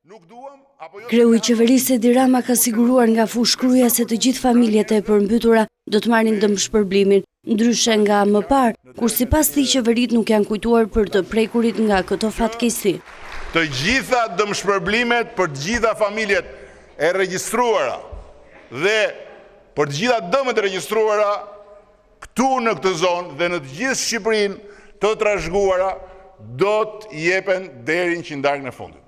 Kreu i qeverisë Edi Rama ka siguruar nga fushkruja se të gjithë familjet e përmbytura do të marrin dëmshpërblimin, ndryshe nga më parë, kur sipas tij qeverit nuk janë kujtuar për të prekurit nga këto fatkeqësi. Të gjitha dëmshpërblimet për të gjitha familjet e regjistruara dhe për të gjitha dëmet e regjistruara këtu në këtë zonë dhe në të gjithë Shqipërinë të trashëguara do të jepen deri në qindarkën e fundit.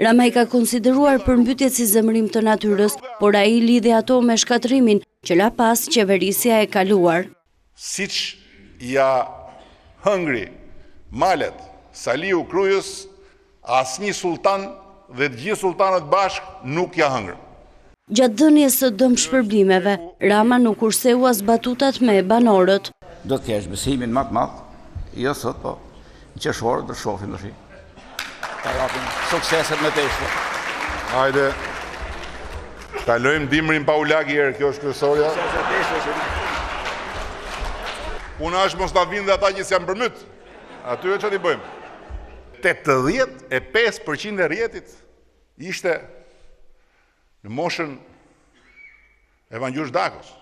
Rama i ka konsideruar përmbytjet si zemërim të natyrës, por ai lidhi ato me shkatrimin që la pas qeverisja e kaluar. Siç ja hëngri Malet, Saliu Krujës, asnjë sultan dhe të gjithë sultanët bashkë nuk ja hëngrën. Gjatë dhënies së dëmshpërblimeve, Rama nuk kurseu as batutat me banorët. Do të kesh besimin më të madh, jo sot, po në qershor do të shohim tash. Ta japim sukseset me teshë. Hajde, kalojmë dimrin pa ulak herë, kjo është kryesorja. Puna është mos ta vinë dhe ata që s'janë përmbyt. Atyre çfarë i bëjmë? 85% e rrjetit ishte në moshën e Vangjur Dakos.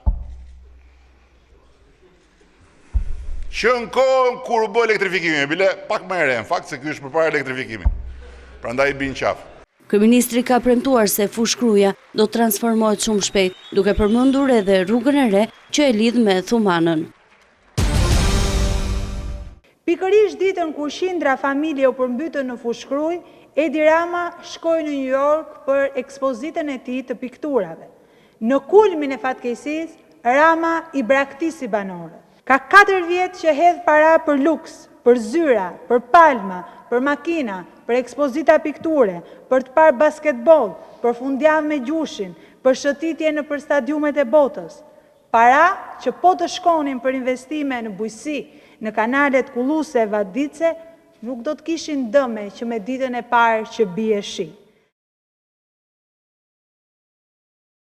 Që në kohën kur u bë elektrifikimi, bile pak më herë, në fakt se ky është përpara elektrifikimit. Prandaj bin qafë. Kryeministri ka premtuar se fushkruja do të transformohet shumë shpejt, duke përmendur edhe rrugën e re që e lidh me Thumanën. Pikërisht ditën kur qindra familje u përmbytën në fushkruj, Edi Rama shkoi në New York për ekspozitën e tij të pikturave. Në kulmin e fatkeqësisë, Rama i braktisi banorët. Ka 4 vjet që hedh para për luks, për zyra, për palma, për makina, për ekspozita pikture, për të parë basketbol, për fundjavë me gjushin, për shëtitje në për stadiumet e botës. Para që po të shkonin për investime në bujqësi, në kanalet Kulluse e Vadice, nuk do të kishin dëme që me ditën e parë që bie shi.